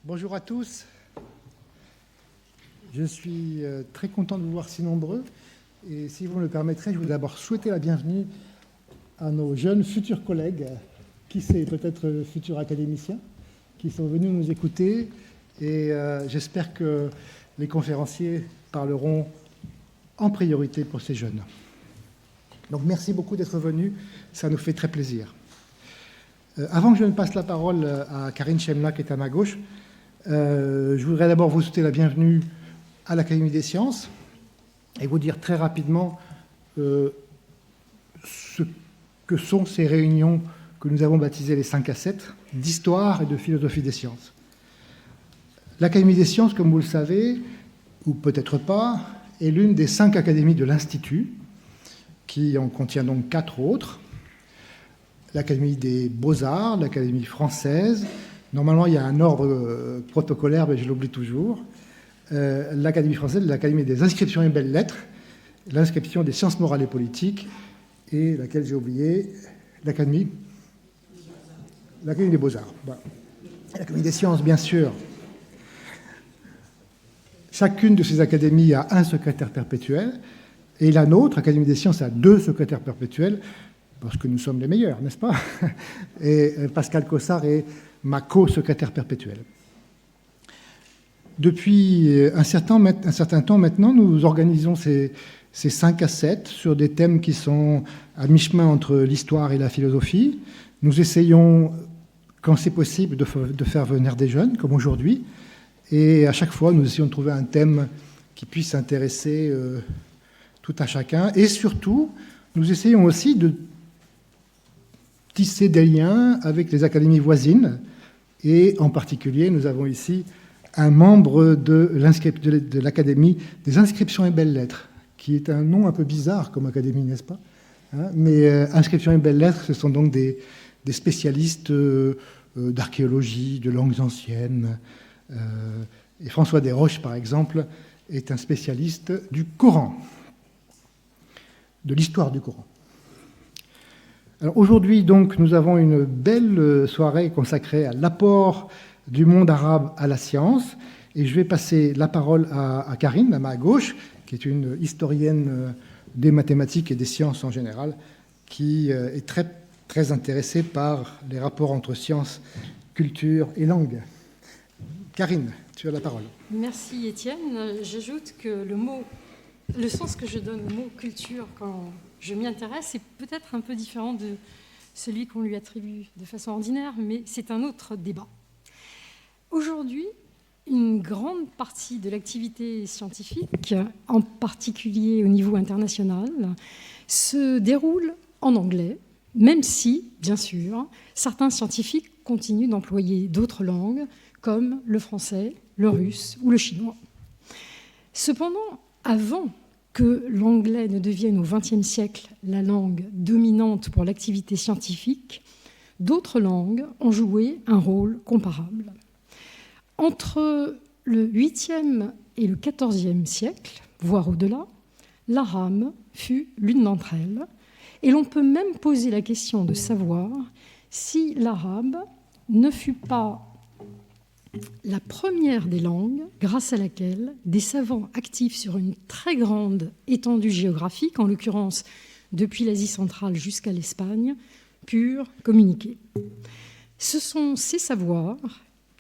Bonjour à tous. Je suis très content de vous voir si nombreux. Et si vous me le permettrez, je voudrais d'abord souhaiter la bienvenue à nos jeunes futurs collègues, qui sait, peut-être futurs académiciens, qui sont venus nous écouter. Et j'espère que les conférenciers parleront en priorité pour ces jeunes. Donc merci beaucoup d'être venus, ça nous fait très plaisir. Avant que je ne passe la parole à Karine Chemla, qui est à ma gauche, je voudrais d'abord vous souhaiter la bienvenue à l'Académie des sciences et vous dire très rapidement ce que sont ces réunions que nous avons baptisées les 5 à 7 d'histoire et de philosophie des sciences. L'Académie des sciences, comme vous le savez, ou peut-être pas, est l'une des 5 académies de l'Institut, qui en contient donc 4 autres. L'Académie des beaux-arts, l'Académie française. Normalement, il y a un ordre protocolaire, mais je l'oublie toujours. L'Académie française, l'Académie des inscriptions et belles-lettres, l'inscription des sciences morales et politiques, et laquelle j'ai oublié, l'Académie des beaux-arts. Voilà. L'Académie des sciences, bien sûr. Chacune de ces académies a un secrétaire perpétuel, et la nôtre, Académie des sciences, a 2 secrétaires perpétuels, parce que nous sommes les meilleurs, n'est-ce pas? Et Pascal Cossard est ma co-secrétaire perpétuelle. Depuis un certain temps maintenant, nous organisons ces 5 à 7 sur des thèmes qui sont à mi-chemin entre l'histoire et la philosophie. Nous essayons, quand c'est possible, de faire venir des jeunes, comme aujourd'hui. Et à chaque fois, nous essayons de trouver un thème qui puisse intéresser tout à chacun. Et surtout, nous essayons aussi de tisser des liens avec les académies voisines. Et en particulier, nous avons ici un membre de l'Académie des inscriptions et belles-lettres, qui est un nom un peu bizarre comme académie, n'est-ce pas? Mais inscriptions et belles-lettres, ce sont donc des spécialistes d'archéologie, de langues anciennes. Et François Desroches, par exemple, est un spécialiste du Coran, de l'histoire du Coran. Alors aujourd'hui, donc, nous avons une belle soirée consacrée à l'apport du monde arabe à la science. Et je vais passer la parole à Karine, à ma gauche, qui est une historienne des mathématiques et des sciences en général, qui est très, très intéressée par les rapports entre sciences, culture et langue. Karine, tu as la parole. Merci Étienne. J'ajoute que le sens que je donne au mot culture quand je m'y intéresse est peut-être un peu différent de celui qu'on lui attribue de façon ordinaire, mais c'est un autre débat. Aujourd'hui, une grande partie de l'activité scientifique, en particulier au niveau international, se déroule en anglais, même si, bien sûr, certains scientifiques continuent d'employer d'autres langues, comme le français, le russe ou le chinois. Cependant, avant que l'anglais ne devienne au XXe siècle la langue dominante pour l'activité scientifique, d'autres langues ont joué un rôle comparable. Entre le 8e et le 14e siècle, voire au-delà, l'arabe fut l'une d'entre elles, et l'on peut même poser la question de savoir si l'arabe ne fut pas la première des langues grâce à laquelle des savants actifs sur une très grande étendue géographique, en l'occurrence depuis l'Asie centrale jusqu'à l'Espagne, purent communiquer. Ce sont ces savoirs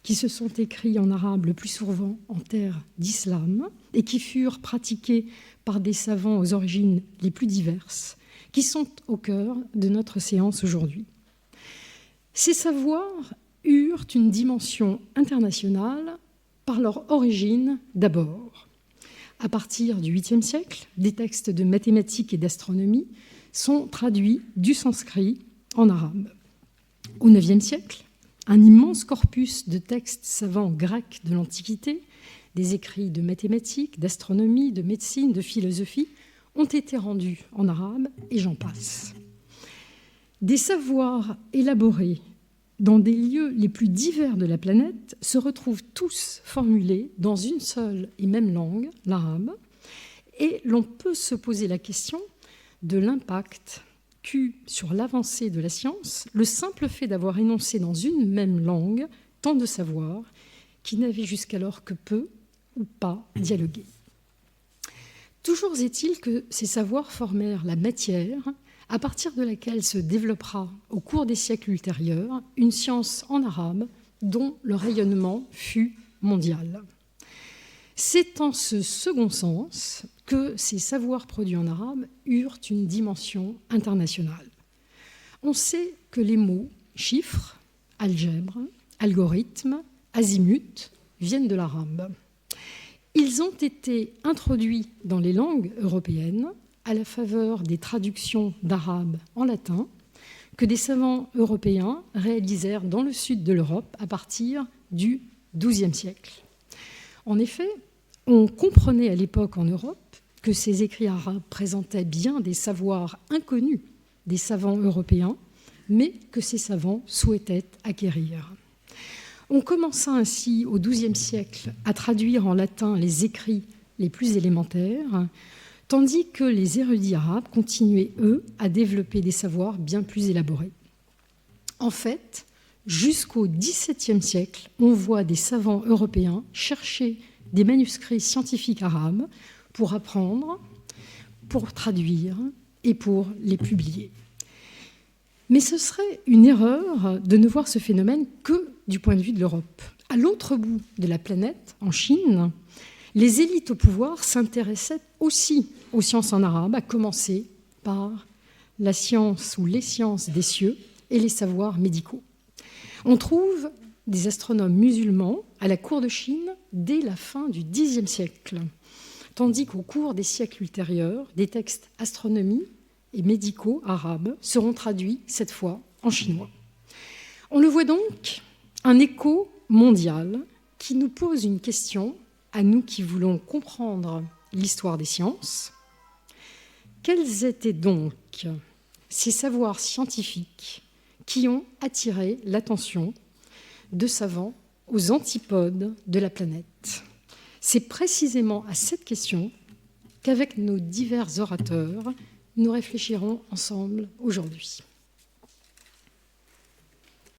qui se sont écrits en arabe le plus souvent en terre d'islam et qui furent pratiqués par des savants aux origines les plus diverses, qui sont au cœur de notre séance aujourd'hui. Ces savoirs eurent une dimension internationale par leur origine d'abord. À partir du 8e siècle, des textes de mathématiques et d'astronomie sont traduits du sanskrit en arabe. Au 9e siècle, un immense corpus de textes savants grecs de l'Antiquité, des écrits de mathématiques, d'astronomie, de médecine, de philosophie, ont été rendus en arabe, et j'en passe. Des savoirs élaborés dans des lieux les plus divers de la planète se retrouvent tous formulés dans une seule et même langue, l'arabe, et l'on peut se poser la question de l'impact qu'eut sur l'avancée de la science le simple fait d'avoir énoncé dans une même langue tant de savoirs qui n'avaient jusqu'alors que peu ou pas dialogué. Toujours est-il que ces savoirs formèrent la matière à partir de laquelle se développera au cours des siècles ultérieurs une science en arabe dont le rayonnement fut mondial. C'est en ce second sens que ces savoirs produits en arabe eurent une dimension internationale. On sait que les mots chiffres, algèbre, algorithme, azimut viennent de l'arabe. Ils ont été introduits dans les langues européennes à la faveur des traductions d'arabe en latin que des savants européens réalisèrent dans le sud de l'Europe à partir du XIIe siècle. En effet, on comprenait à l'époque en Europe que ces écrits arabes présentaient bien des savoirs inconnus des savants européens, mais que ces savants souhaitaient acquérir. On commença ainsi au XIIe siècle à traduire en latin les écrits les plus élémentaires, tandis que les érudits arabes continuaient, eux, à développer des savoirs bien plus élaborés. En fait, jusqu'au XVIIe siècle, on voit des savants européens chercher des manuscrits scientifiques arabes pour apprendre, pour traduire et pour les publier. Mais ce serait une erreur de ne voir ce phénomène que du point de vue de l'Europe. À l'autre bout de la planète, en Chine, les élites au pouvoir s'intéressaient aussi aux sciences en arabe, à commencer par la science ou les sciences des cieux et les savoirs médicaux. On trouve des astronomes musulmans à la cour de Chine dès la fin du Xe siècle, tandis qu'au cours des siècles ultérieurs, des textes astronomiques et médicaux arabes seront traduits, cette fois, en chinois. On le voit donc, un écho mondial qui nous pose une question, à nous qui voulons comprendre l'histoire des sciences. Quels étaient donc ces savoirs scientifiques qui ont attiré l'attention de savants aux antipodes de la planète? C'est précisément à cette question qu'avec nos divers orateurs, nous réfléchirons ensemble aujourd'hui.